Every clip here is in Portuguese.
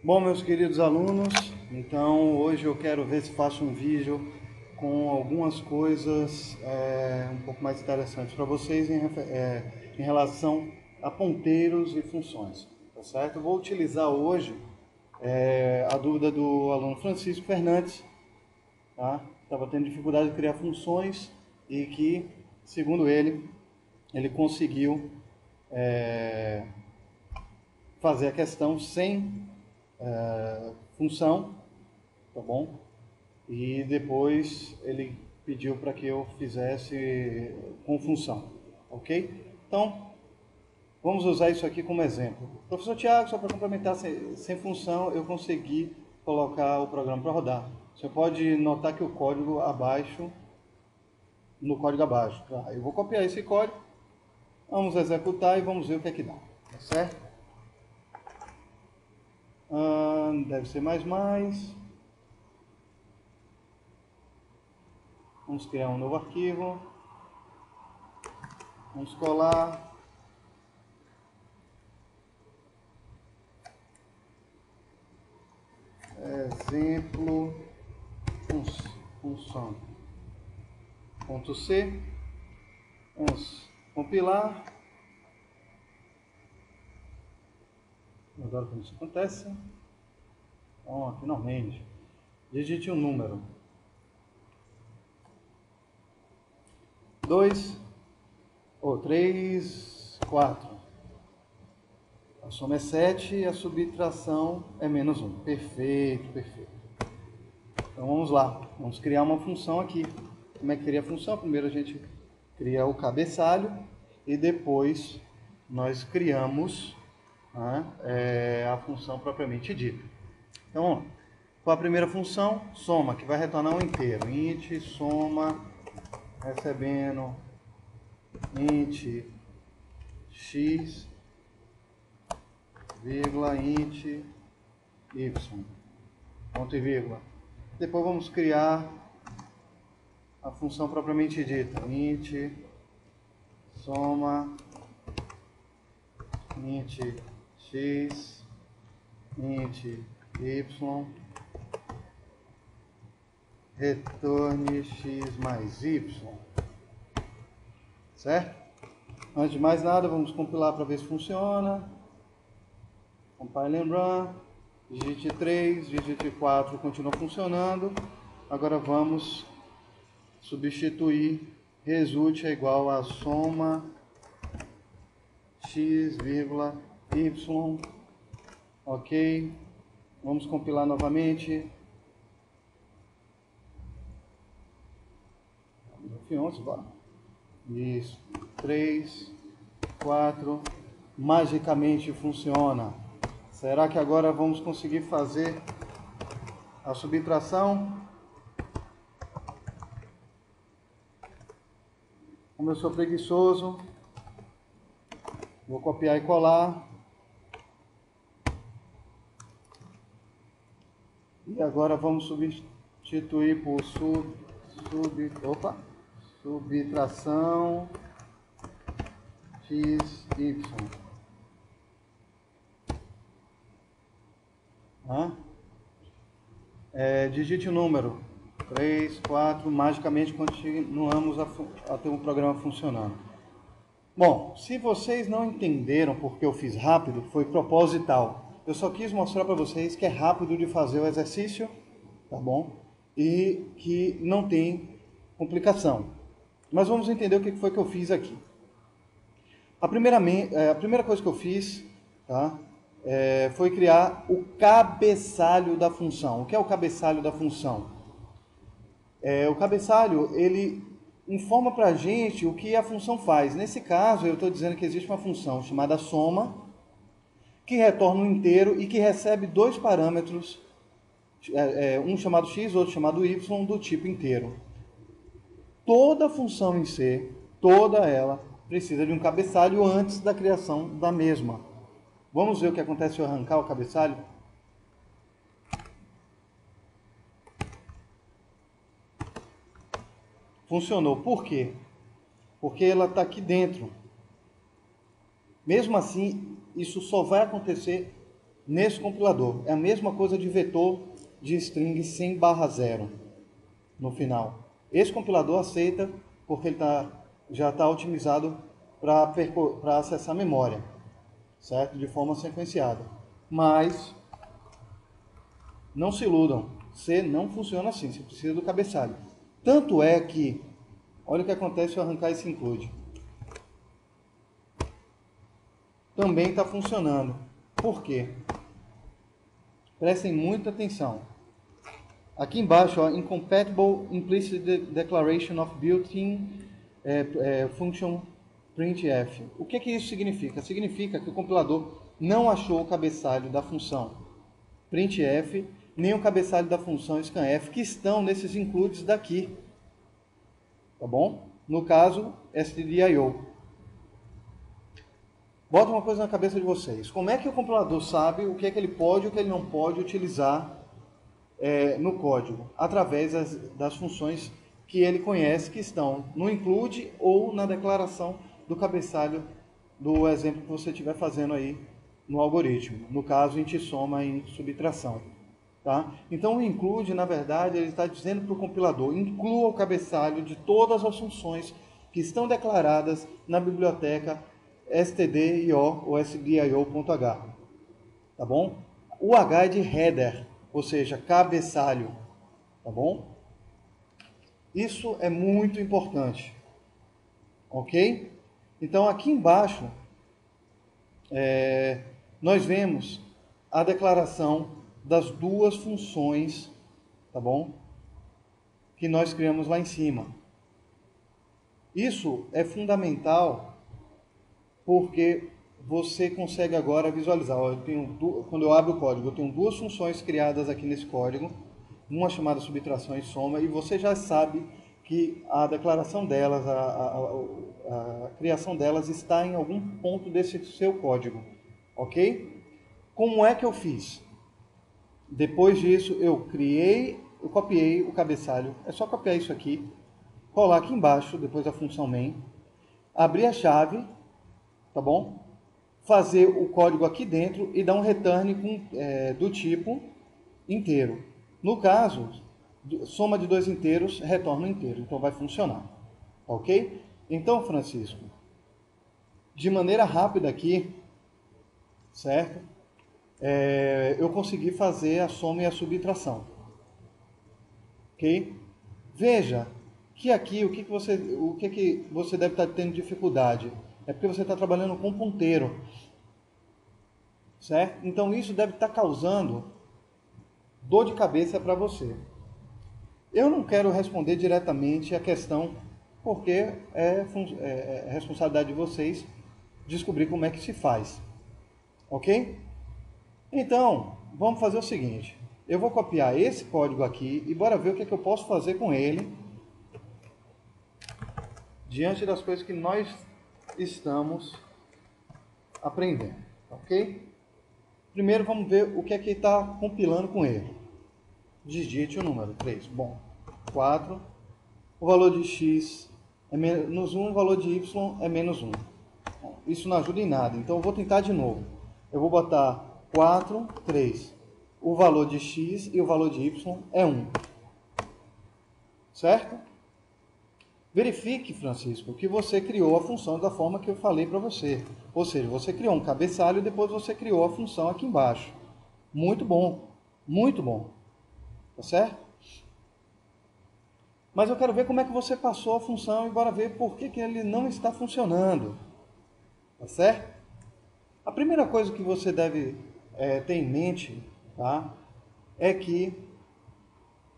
Bom, meus queridos alunos, então hoje eu quero ver se faço um vídeo com algumas coisas um pouco mais interessantes para vocês em relação a ponteiros e funções, tá certo? Eu vou utilizar hoje a dúvida do aluno Francisco Fernandes, tá? Estava tendo dificuldade de criar funções e que, segundo ele conseguiu fazer a questão sem função, tá bom? E depois ele pediu para que eu fizesse com função, ok? Então, vamos usar isso aqui como exemplo. Professor Tiago, só para complementar, sem função eu consegui colocar o programa para rodar. Você pode notar que o código abaixo, no código abaixo, tá? Eu vou copiar esse código, vamos executar e vamos ver o que é que dá, tá certo? Deve ser mais. Vamos criar um novo arquivo. Vamos colar. Exemplo função. Ponto C. Vamos compilar. Agora como isso acontece? Finalmente. Digite um número. 2 ou 3, 4. A soma é 7 e a subtração é menos 1. Perfeito, perfeito. Então vamos lá. Vamos criar uma função aqui. Como é que cria a função? Primeiro a gente cria o cabeçalho e depois nós criamos a função propriamente dita. Então vamos lá. Qual a primeira função? Soma, que vai retornar um inteiro. Int soma recebendo int x, vírgula, int y, ponto e vírgula. Depois vamos criar a função propriamente dita. Int soma int x, int y, retorne x mais y. Certo? Antes de mais nada, vamos compilar para ver se funciona. Compile and run. Digite 3, digite 4, continua funcionando. Agora vamos substituir result é igual a soma x, vírgula, y. Ok. Vamos compilar novamente. F11, bora. Isso. 3, 4. Magicamente funciona. Será que agora vamos conseguir fazer a subtração? Como eu sou preguiçoso, vou copiar e colar. E agora vamos substituir por subtração x, y. Digite o número 3, 4, magicamente continuamos a ter um programa funcionando. Bom, se vocês não entenderam porque eu fiz rápido, foi proposital. Eu só quis mostrar para vocês que é rápido de fazer o exercício, tá bom? E que não tem complicação. Mas vamos entender o que foi que eu fiz aqui. A primeira coisa que eu fiz, tá? Foi criar o cabeçalho da função. O que é o cabeçalho da função? O cabeçalho, ele informa para a gente o que a função faz. Nesse caso, eu estou dizendo que existe uma função chamada soma, que retorna um inteiro e que recebe dois parâmetros, um chamado x, outro chamado y, do tipo inteiro. Toda função em C, toda ela, precisa de um cabeçalho antes da criação da mesma. Vamos ver o que acontece se eu arrancar o cabeçalho? Funcionou. Por quê? Porque ela está aqui dentro. Mesmo assim, isso só vai acontecer nesse compilador. É a mesma coisa de vetor de string sem /0 no final. Esse compilador aceita porque ele já está otimizado para acessar a memória, certo? De forma sequenciada. Mas não se iludam, C não funciona assim, você precisa do cabeçalho. Tanto é que, olha o que acontece se eu arrancar esse include. Também está funcionando. Por quê? Prestem muita atenção. Aqui embaixo, ó, Incompatible Implicit Declaration of Built-in Function printf. O que isso significa? Significa que o compilador não achou o cabeçalho da função printf, nem o cabeçalho da função scanf, que estão nesses includes daqui. Tá bom? No caso, stdio. Bota uma coisa na cabeça de vocês. Como é que o compilador sabe o que é que ele pode e o que ele não pode utilizar no código? Através das funções que ele conhece, que estão no include ou na declaração do cabeçalho do exemplo que você estiver fazendo aí no algoritmo. No caso, int soma em subtração. Tá? Então, o include, na verdade, ele está dizendo para o compilador, inclua o cabeçalho de todas as funções que estão declaradas na biblioteca stdio ou stdio.h. Tá bom? O H é de header, ou seja, cabeçalho. Tá bom? Isso é muito importante. Ok? Então, aqui embaixo, nós vemos a declaração das duas funções, tá bom? Que nós criamos lá em cima. Isso é fundamental porque você consegue agora visualizar. Ó, quando eu abro o código, eu tenho duas funções criadas aqui nesse código, uma chamada subtração e soma, e você já sabe que a declaração delas, a criação delas está em algum ponto desse seu código, ok? Como é que eu fiz? Depois disso, eu copiei o cabeçalho. É só copiar isso aqui, colar aqui embaixo, depois da função main, abrir a chave, tá bom? Fazer o código aqui dentro e dar um return do tipo inteiro. No caso, soma de dois inteiros, retorna um inteiro. Então vai funcionar, ok? Então, Francisco, de maneira rápida aqui, certo? Eu consegui fazer a soma e a subtração. Ok? Veja que aqui o que você deve estar tendo dificuldade é porque você está trabalhando com ponteiro, certo? Então isso deve estar causando dor de cabeça para você. Eu não quero responder diretamente a questão, porque é responsabilidade de vocês descobrir como é que se faz, ok? Então, vamos fazer o seguinte. Eu vou copiar esse código aqui e bora ver o que é que eu posso fazer com ele diante das coisas que nós estamos aprendendo, ok? Primeiro vamos ver o que é que está compilando com ele. Digite o número 3. Bom, 4. O valor de x é menos 1, o valor de y é menos 1. Bom, isso não ajuda em nada, então eu vou tentar de novo. Eu vou botar 4, 3. O valor de x e o valor de y é 1. Certo? Verifique, Francisco, que você criou a função da forma que eu falei para você. Ou seja, você criou um cabeçalho e depois você criou a função aqui embaixo. Muito bom. Muito bom. Tá certo? Mas eu quero ver como é que você passou a função e bora ver por que ele não está funcionando. Tá certo? A primeira coisa que você deve ter em mente, tá, é que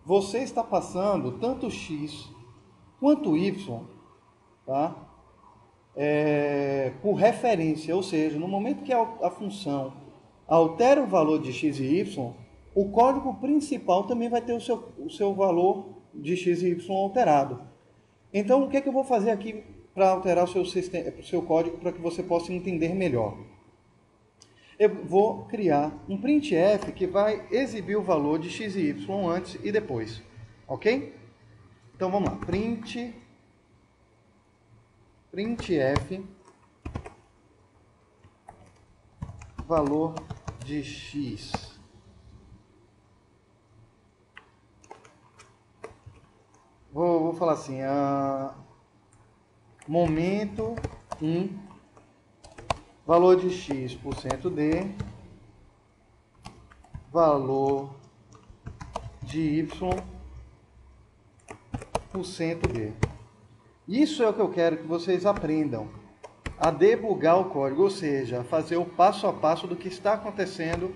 você está passando tanto x quanto y, tá, por referência, ou seja, no momento que a função altera o valor de x e y, o código principal também vai ter o seu valor de x e y alterado. Então, o que é que eu vou fazer aqui para alterar o seu código para que você possa entender melhor? Eu vou criar um printf que vai exibir o valor de x e y antes e depois, ok? Então vamos lá, printf valor de x vou falar assim, momento 1, valor de x por cento d, valor de y por cento d. Isso é o que eu quero que vocês aprendam, a debugar o código, ou seja, fazer o passo a passo do que está acontecendo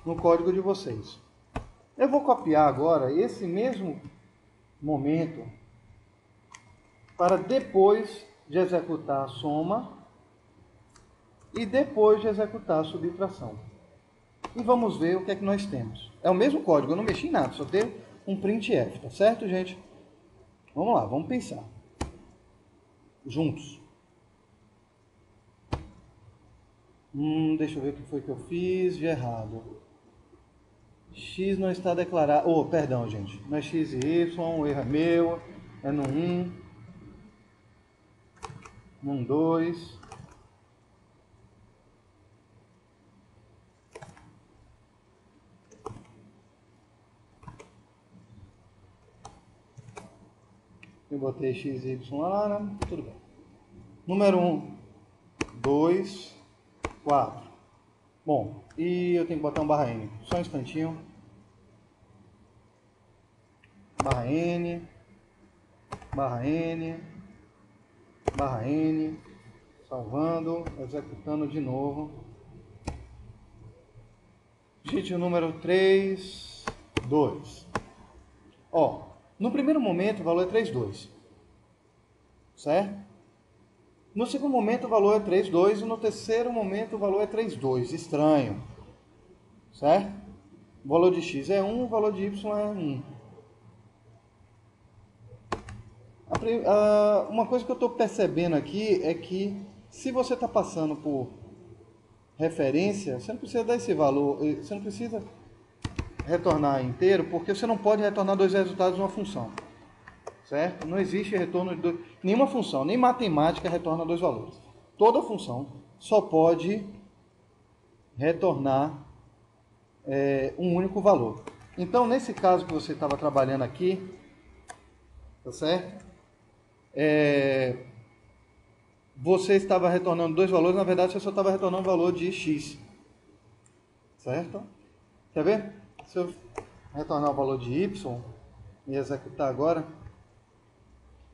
no código de vocês. Eu vou copiar agora esse mesmo momento para depois de executar a soma e depois de executar a subtração. E vamos ver o que é que nós temos. É o mesmo código, eu não mexi em nada, só tem um printf, tá certo, gente? Vamos lá, vamos pensar. Juntos. Deixa eu ver o que foi que eu fiz de errado. X não está declarado. Oh, perdão, gente. Não é x e y, o erro é meu. É no 1. No 2. Eu botei x e y lá, né? Tudo bem. Número 1, 2, 4. Bom, e eu tenho que botar um barra N. Só um instantinho. Barra N. Barra N. Barra N. Salvando, executando de novo. Sheet número 3, 2. Ó, no primeiro momento o valor é 3,2. Certo? No segundo momento o valor é 3,2 e no terceiro momento o valor é 3,2. Estranho. Certo? O valor de x é 1, o valor de y é 1. Uma coisa que eu estou percebendo aqui é que se você está passando por referência, você não precisa dar esse valor, você não precisa retornar inteiro, porque você não pode retornar dois resultados de uma função. Certo? Não existe retorno de dois, nenhuma função, nem matemática retorna dois valores. Toda função só pode retornar um único valor. Então, nesse caso que você estava trabalhando aqui, tá certo? Você estava retornando dois valores, na verdade você só estava retornando o valor de x. Certo? Quer ver? Se eu retornar o valor de y e executar agora,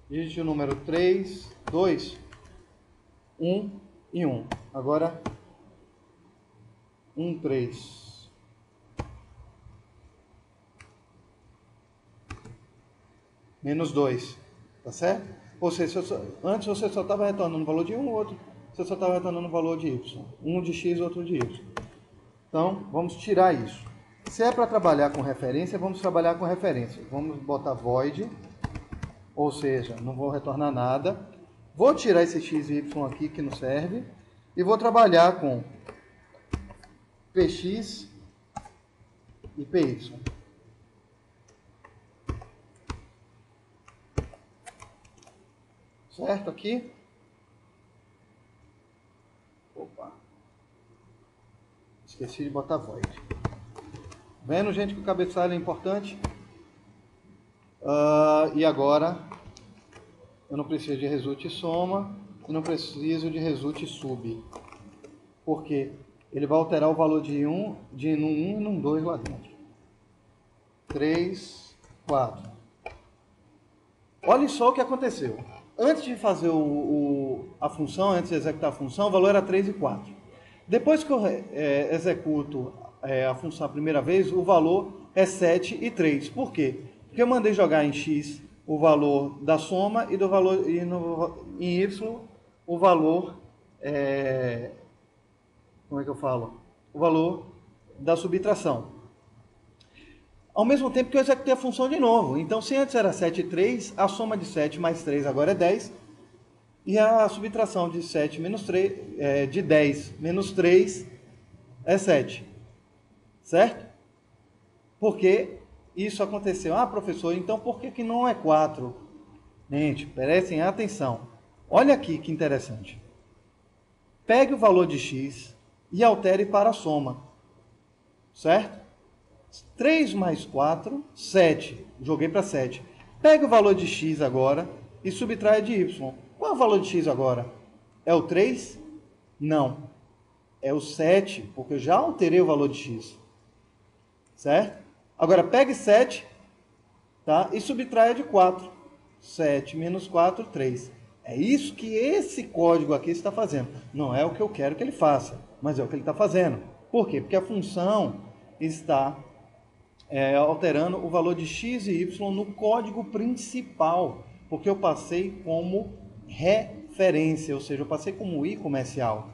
dígito número 3, 2, 1 e 1. Agora, 1, 3. Menos 2. Tá certo? Ou seja, antes você só estava retornando o valor de 1, o outro você só estava retornando o valor de y. Um de x, outro de y. Então, vamos tirar isso. Se é para trabalhar com referência, vamos trabalhar com referência. Vamos botar void. Ou seja, não vou retornar nada. Vou tirar esse x e y aqui que não serve. E vou trabalhar com px e py. Certo? Aqui. Opa. Esqueci de botar void. Vendo, gente, que o cabeçalho é importante? E agora, eu não preciso de result soma, eu não preciso de result sub. Porque ele vai alterar o valor de no 1 e no 2 lá dentro. 3, 4. Olha só o que aconteceu. Antes de fazer a função, antes de executar a função, o valor era 3 e 4. Depois que eu executo a função a primeira vez, o valor é 7 e 3. Por quê? Porque eu mandei jogar em x o valor da soma e em y o valor, como é que eu falo? O valor da subtração. Ao mesmo tempo que eu executei a função de novo. Então, se antes era 7 e 3, a soma de 7 mais 3 agora é 10. E a subtração de 7 menos 3, de 10 menos 3 é 7. Certo? Porque isso aconteceu. Ah, professor, então por que não é 4? Gente, prestem atenção. Olha aqui que interessante. Pegue o valor de x e altere para a soma, certo? 3 mais 4, 7. Joguei para 7. Pega o valor de x agora e subtrai de y. Qual é o valor de x agora? É o 3? Não. É o 7, porque eu já alterei o valor de x. Certo? Agora pegue 7, tá? E subtraia de 4. 7 menos 4, 3. É isso que esse código aqui está fazendo. Não é o que eu quero que ele faça, mas é o que ele está fazendo. Por quê? Porque a função está alterando o valor de x e y no código principal, porque eu passei como referência, ou seja, eu passei como i comercial.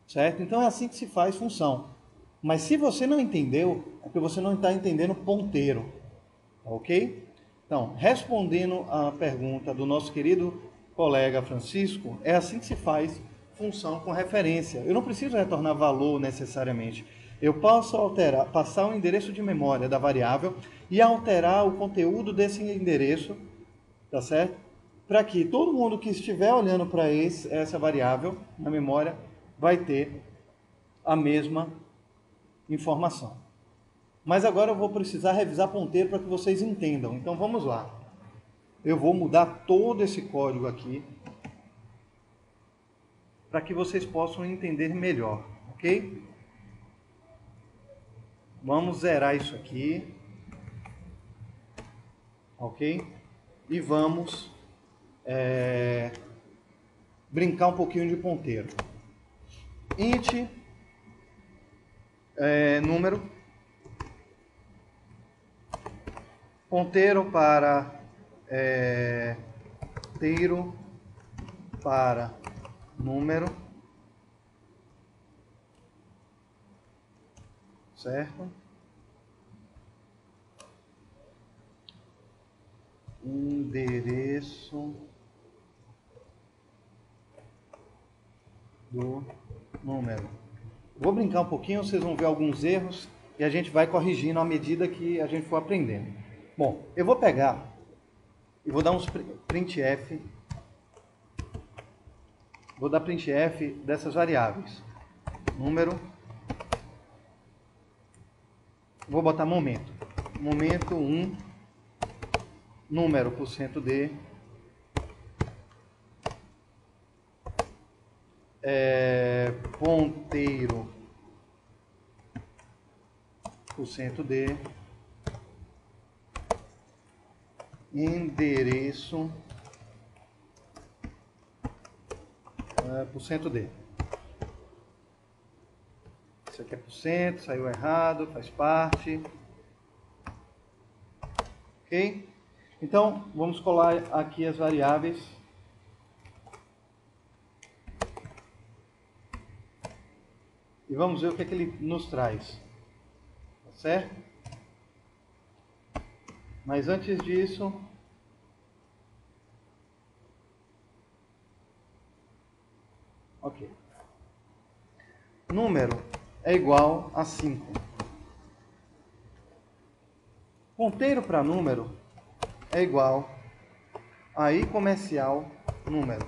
Certo? Então é assim que se faz função. Mas se você não entendeu, é porque você não está entendendo ponteiro. Ok? Então, respondendo a pergunta do nosso querido colega Francisco, é assim que se faz função com referência. Eu não preciso retornar valor necessariamente. Eu posso passar o endereço de memória da variável e alterar o conteúdo desse endereço, tá certo? Para que todo mundo que estiver olhando para essa variável na memória vai ter a mesma informação. Mas agora eu vou precisar revisar ponteiro para que vocês entendam. Então vamos lá. Eu vou mudar todo esse código aqui para que vocês possam entender melhor, ok? Vamos zerar isso aqui, ok? E vamos brincar um pouquinho de ponteiro. Int número, ponteiro para ponteiro para número, certo? Endereço do número. Vou brincar um pouquinho, vocês vão ver alguns erros e a gente vai corrigindo à medida que a gente for aprendendo. Bom, eu vou pegar e vou dar uns printf. Vou dar printf dessas variáveis. Número. Vou botar momento. Momento 1, número %d, ponteiro %d, endereço %d. Isso aqui é %, saiu errado, faz parte. Ok? Então, vamos colar aqui as variáveis. E vamos ver o que é que ele nos traz. Tá certo? Mas antes disso, ok. Número é igual a 5. Ponteiro para número é igual a i comercial número.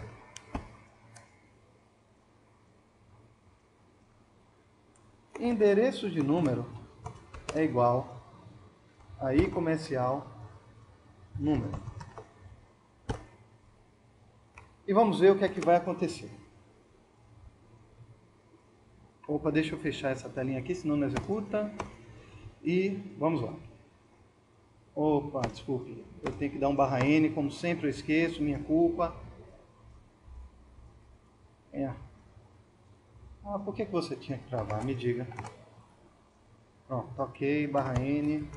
Endereço de número é igual a i comercial número. E vamos ver o que é que vai acontecer. Opa, deixa eu fechar essa telinha aqui, senão não executa. E vamos lá. Opa, desculpe, eu tenho que dar um /n, como sempre eu esqueço, minha culpa. Por que você tinha que travar? Me diga. Pronto, ok, /n.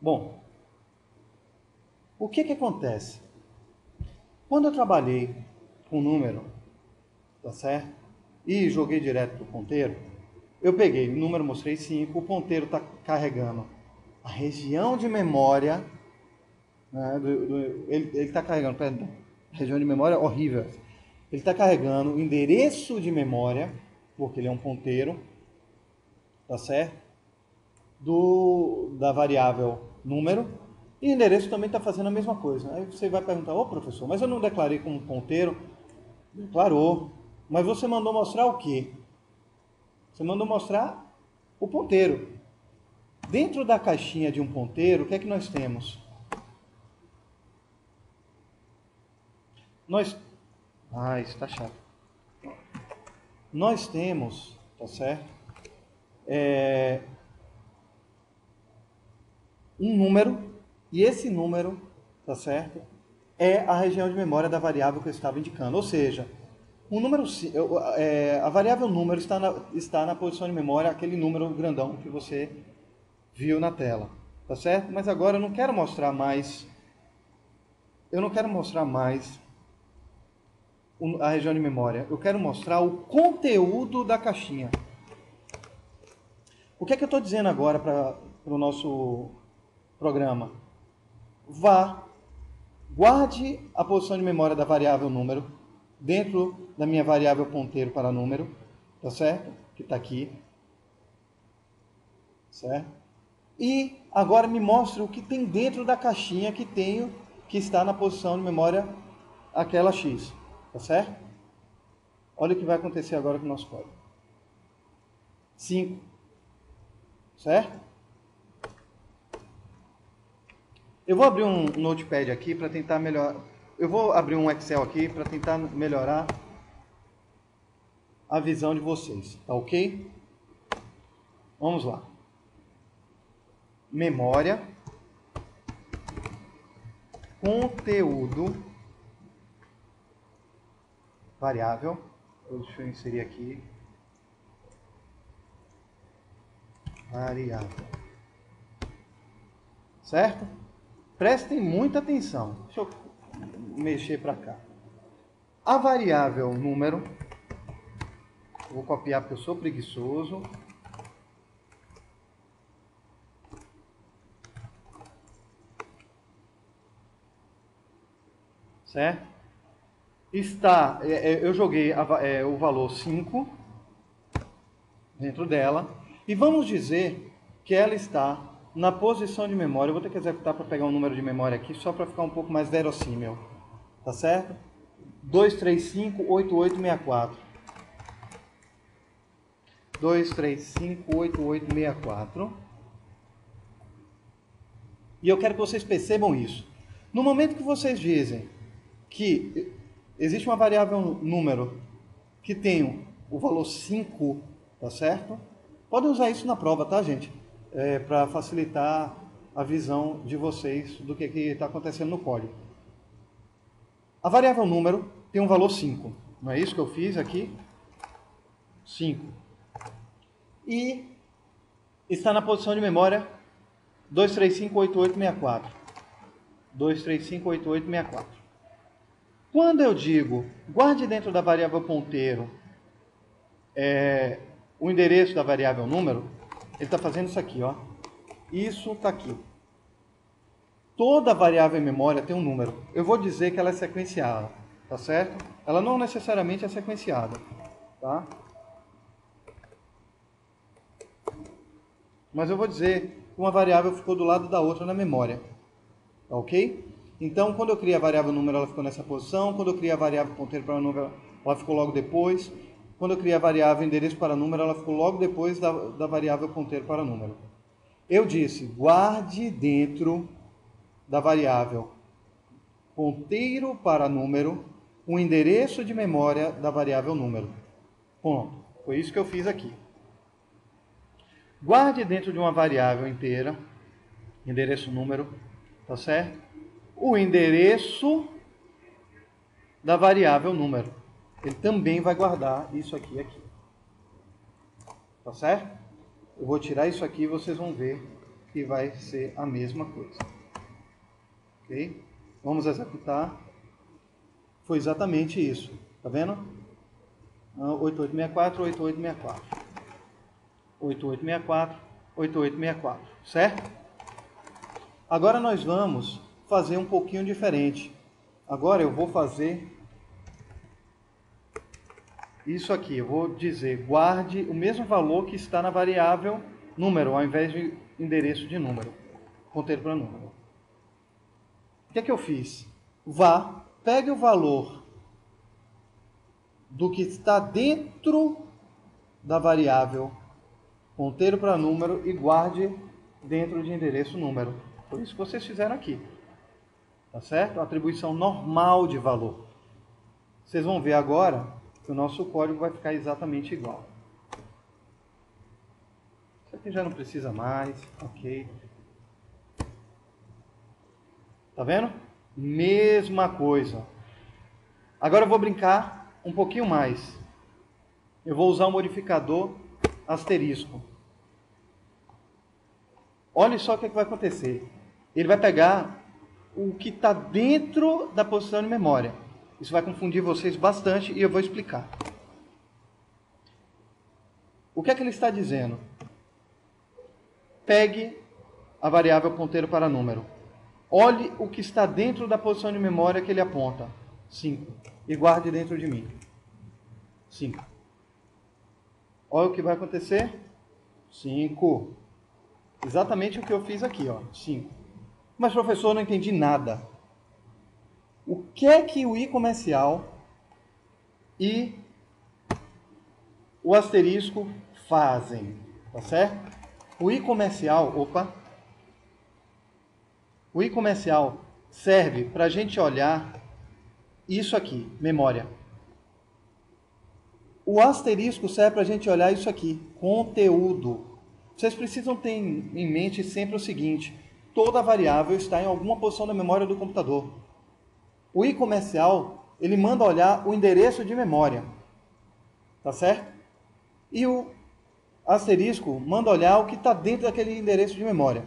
Bom, o que que acontece? Quando eu trabalhei com número, tá certo? E joguei direto para o ponteiro, eu peguei o número, mostrei 5, o ponteiro está carregando a região de memória, né, ele está carregando, perdão, região de memória horrível. Ele está carregando o endereço de memória, porque ele é um ponteiro, tá certo? Da variável número, E o endereço também está fazendo a mesma coisa. Aí você vai perguntar, ô professor, mas eu não declarei como ponteiro? Declarou. Mas você mandou mostrar o quê? Você mandou mostrar o ponteiro. Dentro da caixinha de um ponteiro, o que é que nós temos? Isso está chato. Nós temos, tá certo? Um número, e esse número, tá certo? É a região de memória da variável que eu estava indicando. Ou seja, o número, a variável número está na posição de memória, aquele número grandão que você viu na tela, tá certo? Mas agora eu não quero mostrar mais a região de memória. Eu quero mostrar o conteúdo da caixinha. O que é que eu estou dizendo agora para o nosso programa? Guarde a posição de memória da variável número dentro da minha variável ponteiro para número, tá certo? Que está aqui, certo? E agora me mostre o que tem dentro da caixinha que está na posição de memória aquela X, tá certo? Olha o que vai acontecer agora com o nosso código. 5, certo? Eu vou abrir um Notepad aqui para tentar melhorar. Eu vou abrir um Excel aqui para tentar melhorar a visão de vocês, tá ok? Vamos lá. Memória, conteúdo, variável. Deixa eu inserir aqui. Variável. Certo? Prestem muita atenção. Deixa eu mexer para cá. A variável número, vou copiar porque eu sou preguiçoso. Certo? Eu joguei o valor 5 dentro dela. E vamos dizer que ela está na posição de memória. Eu vou ter que executar para pegar um número de memória aqui, só para ficar um pouco mais verossímil. Tá certo? 2358864. 2358864. E eu quero que vocês percebam isso. No momento que vocês dizem que existe uma variável número que tem o valor 5, tá certo? Podem usar isso na prova, tá, gente? Para facilitar a visão de vocês do que está acontecendo no código. A variável número tem um valor 5. Não é isso que eu fiz aqui? 5. E está na posição de memória 2358864. 2358864. Quando eu digo guarde dentro da variável ponteiro o endereço da variável número, ele está fazendo isso aqui, ó. Isso está aqui. Toda variável em memória tem um número. Eu vou dizer que ela é sequenciada, tá certo? Ela não necessariamente é sequenciada, tá? Mas eu vou dizer que uma variável ficou do lado da outra na memória, tá ok? Então, quando eu criei a variável número, ela ficou nessa posição. Quando eu criei a variável ponteiro para número, ela ficou logo depois. Quando eu criei a variável endereço para número, ela ficou logo depois da variável ponteiro para número. Eu disse, guarde dentro da variável ponteiro para número o endereço de memória da variável número. Ponto. Foi isso que eu fiz aqui. Guarde dentro de uma variável inteira, endereço número, tá certo? O endereço da variável número. Ele também vai guardar isso aqui e aqui. Tá certo? Eu vou tirar isso aqui e vocês vão ver que vai ser a mesma coisa. Ok? Vamos executar. Foi exatamente isso. Tá vendo? 8864, 8864. 8864, 8864. Certo? Agora nós vamos fazer um pouquinho diferente. Agora eu vou fazer isso aqui. Eu vou dizer, guarde o mesmo valor que está na variável número, ao invés de endereço de número. Ponteiro para número. O que é que eu fiz? Vá, pegue o valor do que está dentro da variável ponteiro para número e guarde dentro de endereço número. Foi isso que vocês fizeram aqui. Tá certo? Atribuição normal de valor. Vocês vão ver agora que o nosso código vai ficar exatamente igual. Isso aqui já não precisa mais, ok. Tá vendo? Mesma coisa. Agora eu vou brincar um pouquinho mais. Eu vou usar o modificador asterisco. Olha só o que vai acontecer. Ele vai pegar o que está dentro da posição de memória. Isso vai confundir vocês bastante e eu vou explicar. O que é que ele está dizendo? Pegue a variável ponteiro para número. Olhe o que está dentro da posição de memória que ele aponta. 5. E guarde dentro de mim. 5. Olha o que vai acontecer. 5. Exatamente o que eu fiz aqui, ó. 5. Mas, professor, eu não entendi nada. O que é que o i comercial e o asterisco fazem? Tá certo? O i comercial, o i comercial serve para a gente olhar isso aqui, memória. O asterisco serve para a gente olhar isso aqui, conteúdo. Vocês precisam ter em mente sempre o seguinte: toda variável está em alguma posição da memória do computador. O i comercial, ele manda olhar o endereço de memória. Tá certo? E o asterisco manda olhar o que está dentro daquele endereço de memória.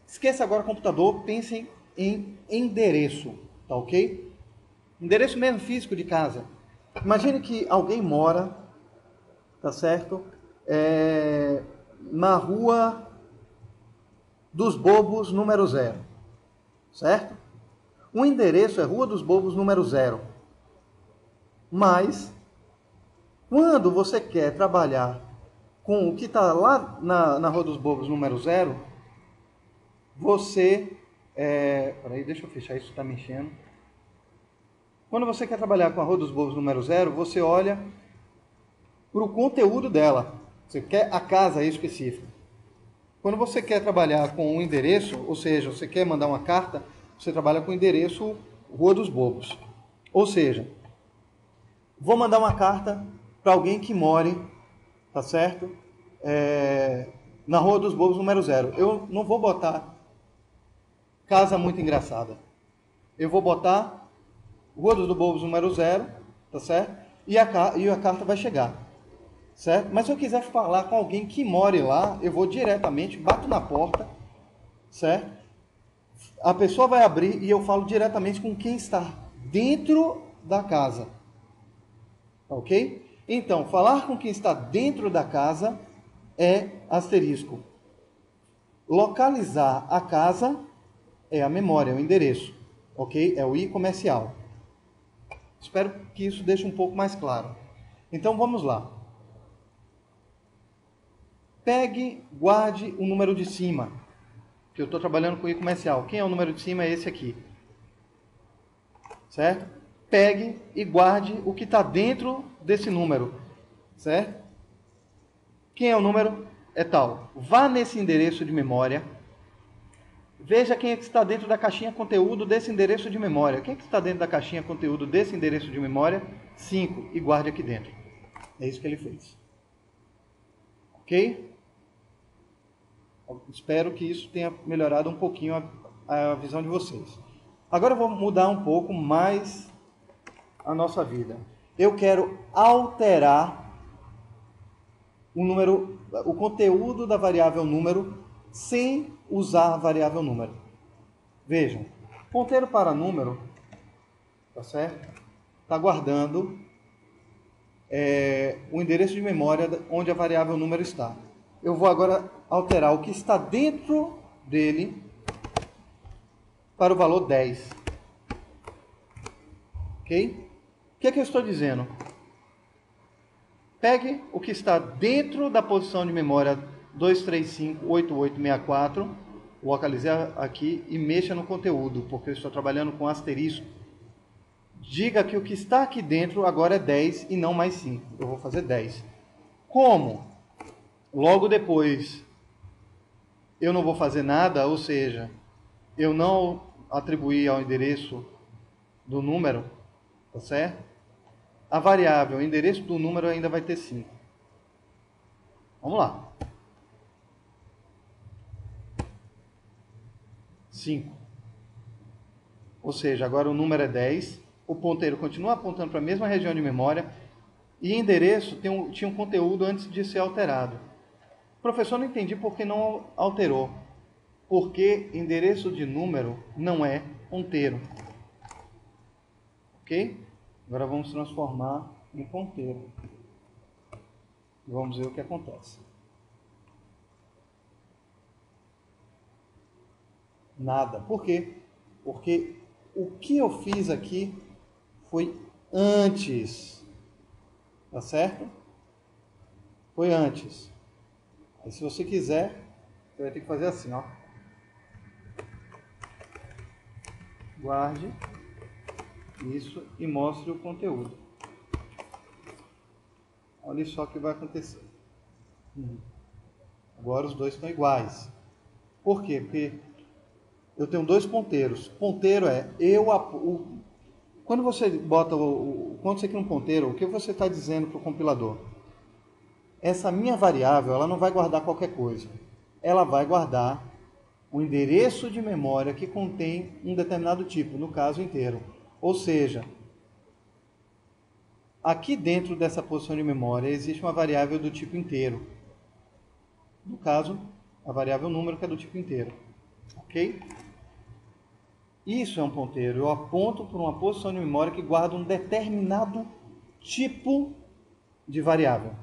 Esqueça agora o computador, pensem em endereço. Tá ok? Endereço mesmo físico de casa. Imagine que alguém mora, tá certo? Na rua dos Bobos, número 0. Certo? O endereço é Rua dos Bobos, número 0. Mas, quando você quer trabalhar com o que está lá na Rua dos Bobos, número 0, você... Peraí, deixa eu fechar isso, está mexendo. Quando você quer trabalhar com a Rua dos Bobos, número 0, você olha para o conteúdo dela. Você quer a casa específica. Quando você quer trabalhar com um endereço, ou seja, você quer mandar uma carta, você trabalha com o endereço Rua dos Bobos. Ou seja, vou mandar uma carta para alguém que more, tá certo? Na Rua dos Bobos, número 0. Eu não vou botar casa muito engraçada. Eu vou botar Rua dos Bobos, número 0, tá certo? E a carta vai chegar. Certo? Mas se eu quiser falar com alguém que more lá, eu vou diretamente, bato na porta, certo? A pessoa vai abrir e eu falo diretamente com quem está dentro da casa. Ok? Então, falar com quem está dentro da casa é asterisco. Localizar a casa é a memória, é o endereço. Ok? É o i comercial. Espero que isso deixe um pouco mais claro. Então, vamos lá. Pegue, guarde o número de cima, que eu estou trabalhando com o i comercial. Quem é o número de cima? É esse aqui. Certo? Pegue e guarde o que está dentro desse número. Certo? Quem é o número? É tal. Vá nesse endereço de memória. Veja quem é que está dentro da caixinha conteúdo desse endereço de memória. Quem é que está dentro da caixinha conteúdo desse endereço de memória? 5. E guarde aqui dentro. É isso que ele fez. Ok? Espero que isso tenha melhorado um pouquinho a visão de vocês. Agora eu vou mudar um pouco mais a nossa vida. Eu quero alterar o conteúdo da variável número sem usar a variável número. Vejam, ponteiro para número, tá certo? Está guardando o endereço de memória onde a variável número está. Eu vou agora alterar o que está dentro dele para o valor 10. Ok? O que é que eu estou dizendo? Pegue o que está dentro da posição de memória 2358864 localize aqui e mexa no conteúdo, porque eu estou trabalhando com asterisco. Diga que o que está aqui dentro agora é 10 e não mais 5. Eu vou fazer 10. Como logo depois eu não vou fazer nada, ou seja, eu não atribuí ao endereço do número, tá certo? A variável, o endereço do número ainda vai ter 5. Vamos lá. 5. Ou seja, agora o número é 10, o ponteiro continua apontando para a mesma região de memória e endereço tinha um conteúdo antes de ser alterado. Professor, não entendi por que não alterou. Porque endereço de número não é ponteiro. Ok? Agora vamos transformar em ponteiro. Vamos ver o que acontece. Nada. Por quê? Porque o que eu fiz aqui foi antes. Tá certo? Foi antes. Aí se você quiser, você vai ter que fazer assim, ó. Guarde isso e mostre o conteúdo. Olha só o que vai acontecer. Agora os dois estão iguais. Por quê? Porque eu tenho dois ponteiros. Ponteiro é quando você bota quando você cria um ponteiro, o que você está dizendo para o compilador? Essa minha variável, ela não vai guardar qualquer coisa. Ela vai guardar o endereço de memória que contém um determinado tipo, no caso inteiro. Ou seja, aqui dentro dessa posição de memória existe uma variável do tipo inteiro. No caso, a variável número que é do tipo inteiro. Ok? Isso é um ponteiro. Eu aponto para uma posição de memória que guarda um determinado tipo de variável.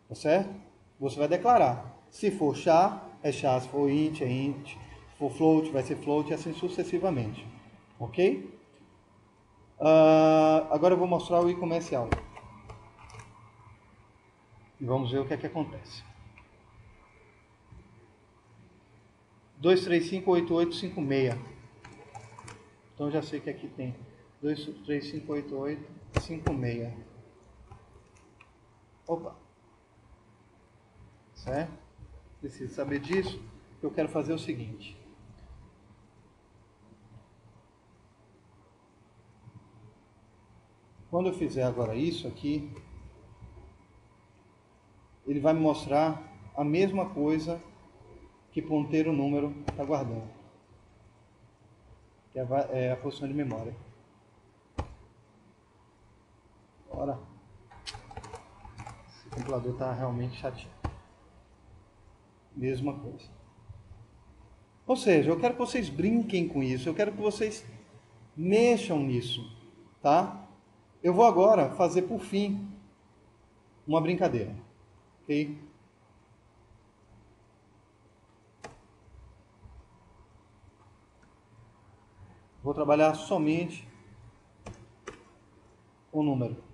Tá certo? Você vai declarar. Se for char, é char. Se for int, é int. Se for float, vai ser float e assim sucessivamente. Ok? Agora eu vou mostrar o i comercial. E vamos ver o que é que acontece. 2358856. Então já sei que aqui tem 2358856. Opa. Certo? Preciso saber disso. Eu quero fazer o seguinte. Quando eu fizer agora isso aqui, ele vai me mostrar a mesma coisa que ponteiro número está guardando, que é a posição de memória. Ora, esse compilador está realmente chateado. Mesma coisa. Ou seja, eu quero que vocês brinquem com isso, eu quero que vocês mexam nisso, tá? Eu vou agora fazer, por fim, uma brincadeira, ok? Vou trabalhar somente o número.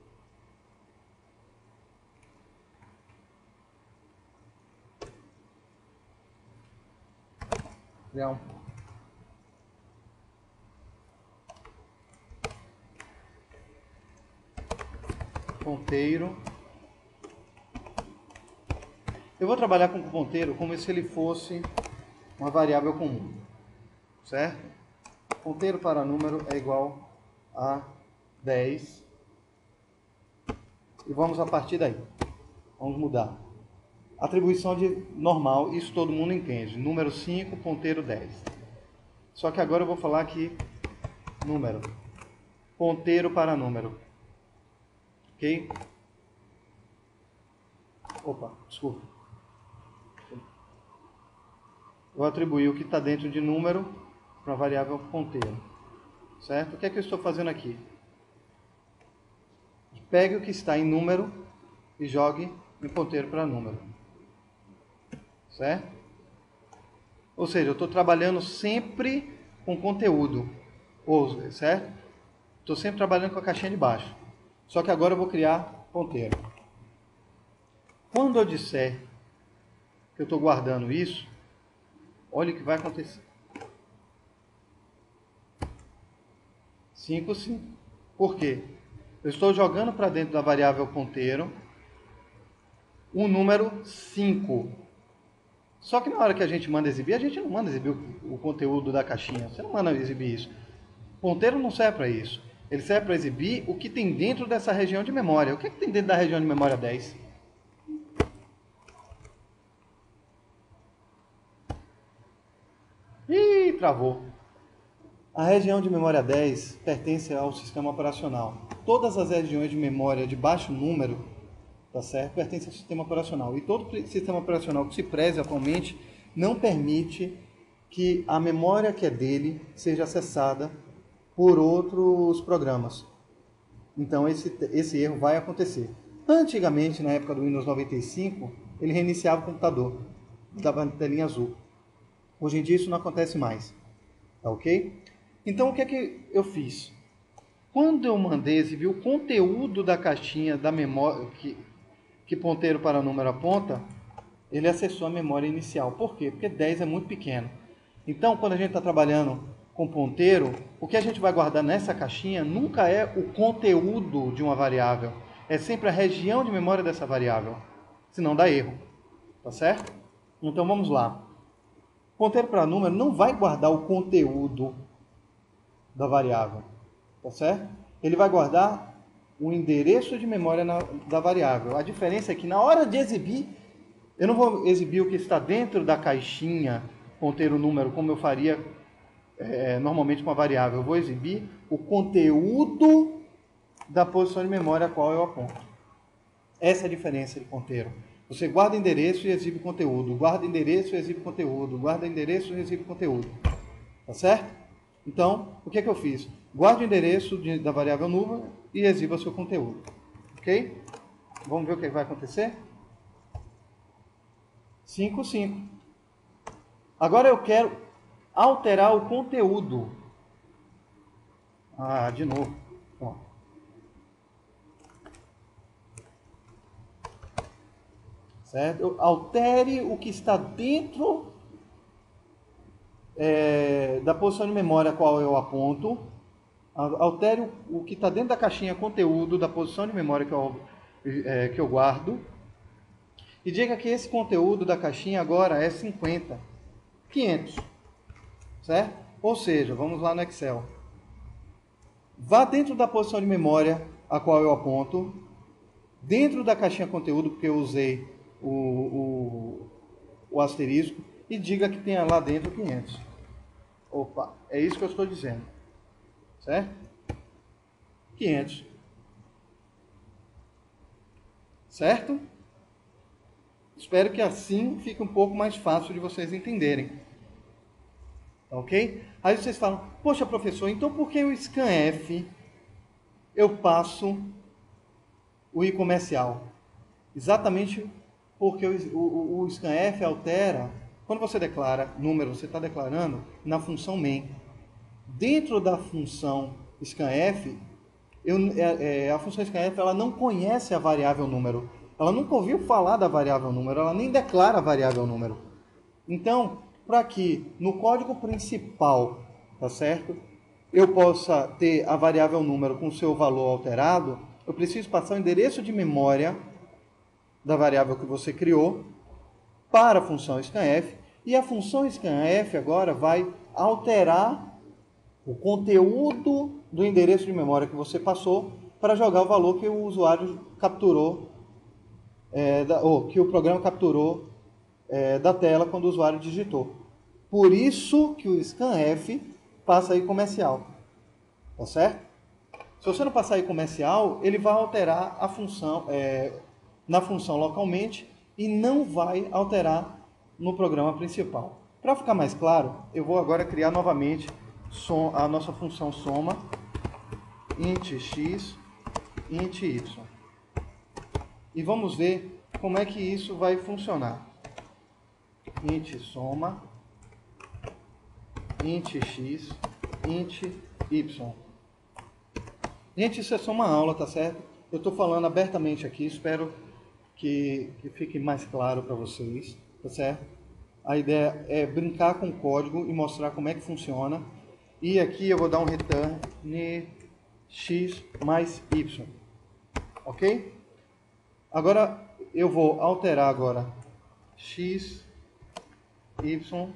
Criar um ponteiro. Eu vou trabalhar com o ponteiro como se ele fosse uma variável comum, certo? Ponteiro para número é igual a 10. E vamos a partir daí. Vamos mudar. Atribuição de normal, isso todo mundo entende. Número 5, ponteiro 10. Só que agora eu vou falar aqui número. Ponteiro para número. Ok? Opa, desculpa. Vou atribuir o que está dentro de número para a variável ponteiro. Certo? O que é que eu estou fazendo aqui? Pegue o que está em número e jogue em ponteiro para número. Certo? Ou seja, eu estou trabalhando sempre com conteúdo. Certo? Estou sempre trabalhando com a caixinha de baixo. Só que agora eu vou criar ponteiro. Quando eu disser que eu estou guardando isso, Olha o que vai acontecer. 5, 5. Por quê? Eu estou jogando para dentro da variável ponteiro o número 5. Só que na hora que a gente manda exibir, a gente não manda exibir o conteúdo da caixinha. Você não manda exibir isso. O ponteiro não serve para isso. Ele serve para exibir o que tem dentro dessa região de memória. O que tem dentro da região de memória 10? Ih, travou. A região de memória 10 pertence ao sistema operacional. Todas as regiões de memória de baixo número, tá certo, pertencem ao sistema operacional. E todo sistema operacional que se preze atualmente não permite que a memória que é dele seja acessada por outros programas. Então esse erro vai acontecer. Antigamente, na época do Windows 95, ele reiniciava o computador, dava telinha azul. Hoje em dia isso não acontece mais. Tá ok? Então o que é que eu fiz? Quando eu mandei exibir o conteúdo da caixinha da memória que ponteiro para número aponta, ele acessou a memória inicial. Por quê? Porque 10 é muito pequeno. Então, quando a gente está trabalhando com ponteiro, o que a gente vai guardar nessa caixinha nunca é o conteúdo de uma variável. É sempre a região de memória dessa variável. Senão dá erro. Tá certo? Então vamos lá. Ponteiro para número não vai guardar o conteúdo da variável. Tá certo? Ele vai guardar o endereço de memória da variável. A diferença é que na hora de exibir, eu não vou exibir o que está dentro da caixinha ponteiro número, como eu faria normalmente com a variável. Eu vou exibir o conteúdo da posição de memória a qual eu aponto. Essa é a diferença de ponteiro. Você guarda endereço e exibe conteúdo. Guarda endereço e exibe conteúdo. Guarda endereço e exibe conteúdo. Tá certo? Então, o que é que eu fiz? Guarde o endereço da variável número e exiba seu conteúdo. Ok? Vamos ver o que vai acontecer? 5, 5. Agora eu quero alterar o conteúdo. Ah, de novo. Ó. Certo? Altere o que está dentro da posição de memória a qual eu aponto. Altere o que está dentro da caixinha conteúdo da posição de memória que eu guardo. E diga que esse conteúdo da caixinha agora é 50. 500. Certo? Ou seja, vamos lá no Excel. Vá dentro da posição de memória a qual eu aponto. Dentro da caixinha conteúdo, porque eu usei o asterisco, e diga que tenha lá dentro 500. Opa, é isso que eu estou dizendo. Certo? 500. Certo? Espero que assim fique um pouco mais fácil de vocês entenderem. Ok? Aí vocês falam, poxa professor, então por que o scanf eu passo o i comercial? Exatamente porque o scanf altera, quando você declara número, você está declarando na função main. Dentro da função scanf, a função scanf ela não conhece a variável número. Ela nunca ouviu falar da variável número, ela nem declara a variável número. Então, para que no código principal, tá certo, eu possa ter a variável número com seu valor alterado, eu preciso passar o endereço de memória da variável que você criou para a função scanf, e a função scanf agora vai alterar o conteúdo do endereço de memória que você passou para jogar o valor que o usuário capturou, ou que o programa capturou da tela quando o usuário digitou. Por isso que o scanf passa aí comercial. Tá certo? Se você não passar aí comercial, ele vai alterar a função na função localmente e não vai alterar no programa principal. Para ficar mais claro, eu vou agora criar novamente a nossa função soma int x, int y. E vamos ver como é que isso vai funcionar. Int soma, int x, int y. Gente, isso é só uma aula, tá certo? Eu estou falando abertamente aqui, espero que fique mais claro para vocês, tá certo? A ideia é brincar com o código e mostrar como é que funciona. E aqui eu vou dar um return x mais y. Ok? Agora eu vou alterar agora x, y.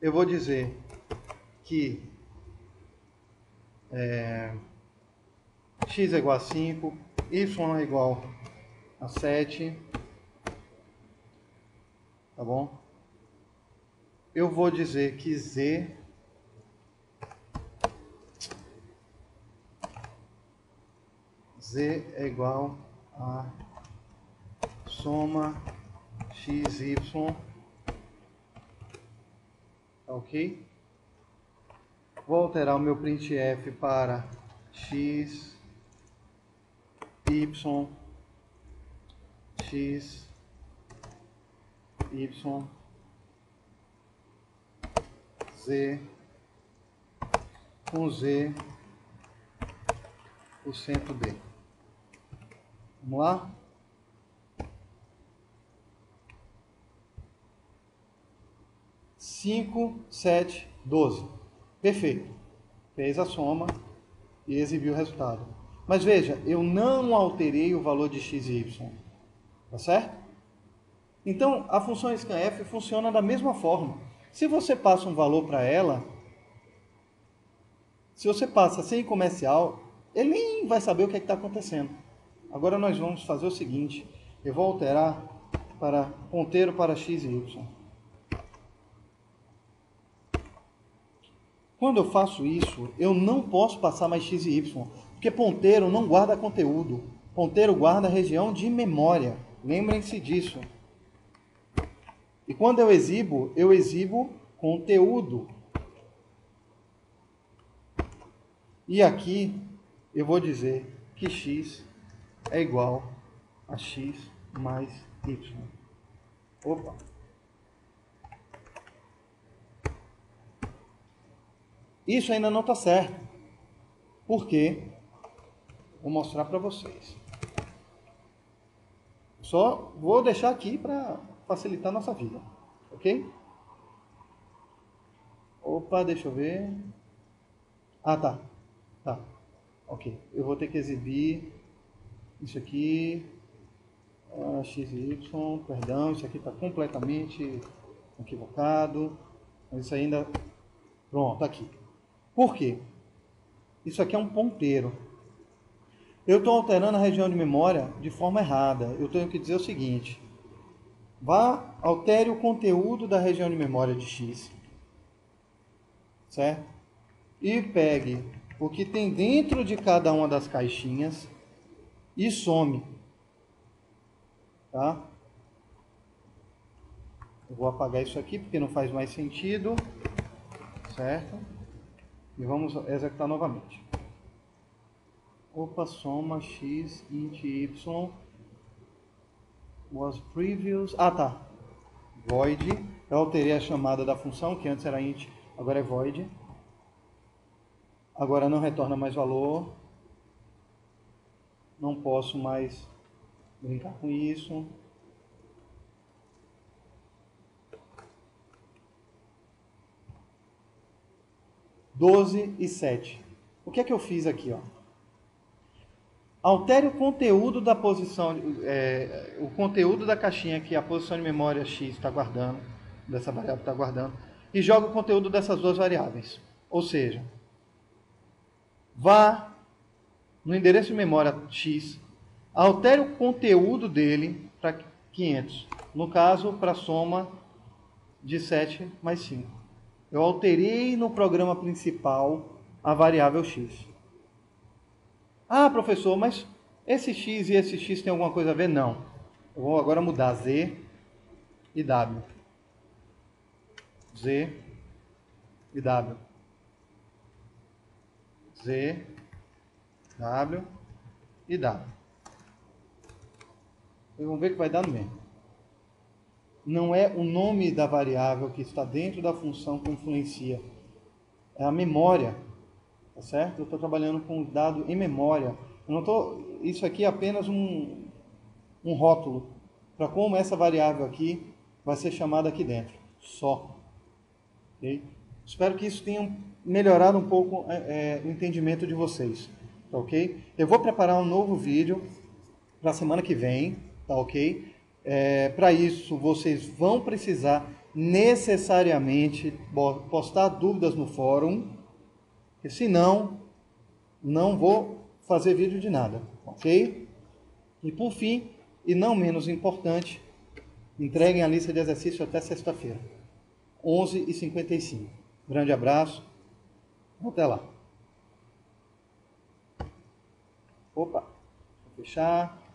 Eu vou dizer que x é igual a 5, y é igual a 7. Tá bom? Eu vou dizer que z é igual a soma x, y. Tá ok? Vou alterar o meu printf para x, y, x, y, z, com z, por cento d. Vamos lá? Cinco, 7, 12. Perfeito. Fez a soma e exibiu o resultado. Mas veja, eu não alterei o valor de x e y. Tá certo? Então, a função scanf funciona da mesma forma. Se você passa um valor para ela, se você passa sem comercial, ele nem vai saber o que está acontecendo. Agora nós vamos fazer o seguinte, eu vou alterar para ponteiro para x e y. Quando eu faço isso, eu não posso passar mais x e y, porque ponteiro não guarda conteúdo. Ponteiro guarda a região de memória. Lembrem-se disso. E quando eu exibo conteúdo. E aqui eu vou dizer que x é igual a x mais y. Opa! Isso ainda não está certo. Por quê? Vou mostrar para vocês. Só vou deixar aqui para facilitar a nossa vida. Ok? Opa, deixa eu ver. Ah, tá. Tá. Ok. Eu vou ter que exibir isso aqui. X e Y. Perdão, isso aqui está completamente equivocado. Mas isso ainda... Pronto, aqui. Por quê? Isso aqui é um ponteiro. Eu estou alterando a região de memória de forma errada. Eu tenho que dizer o seguinte. Altere o conteúdo da região de memória de x. Certo? E pegue o que tem dentro de cada uma das caixinhas e some. Tá? Eu vou apagar isso aqui porque não faz mais sentido. Certo? E vamos executar novamente. Opa, soma x int y was previous. Ah, tá. Void. Eu alterei a chamada da função, que antes era int, agora é void. Agora não retorna mais valor. Não posso mais brincar com isso. Doze e 7. O que é que eu fiz aqui, ó? Altere o conteúdo da posição, o conteúdo da caixinha que a posição de memória x está guardando, dessa variável está guardando, e joga o conteúdo dessas duas variáveis. Ou seja, vá no endereço de memória x, altere o conteúdo dele para 500. No caso, para a soma de 7 mais 5. Eu alterei no programa principal a variável x. Ah, professor, mas esse x e esse x tem alguma coisa a ver? Não. Eu vou agora mudar z e w. Z e w. Z, w e w. Vamos ver que vai dar no mesmo. Não é o nome da variável que está dentro da função que influencia. É a memória. Tá certo? Eu estou trabalhando com dado em memória. Eu não tô, isso aqui é apenas um rótulo para como essa variável aqui vai ser chamada aqui dentro, só. Okay? Espero que isso tenha melhorado um pouco o entendimento de vocês, tá ok? Eu vou preparar um novo vídeo para a semana que vem, tá ok? Para isso, vocês vão precisar necessariamente postar dúvidas no fórum, porque senão não vou fazer vídeo de nada, ok? E por fim, e não menos importante, entreguem a lista de exercícios até sexta-feira, 11h55. Grande abraço, até lá. Opa, vou fechar.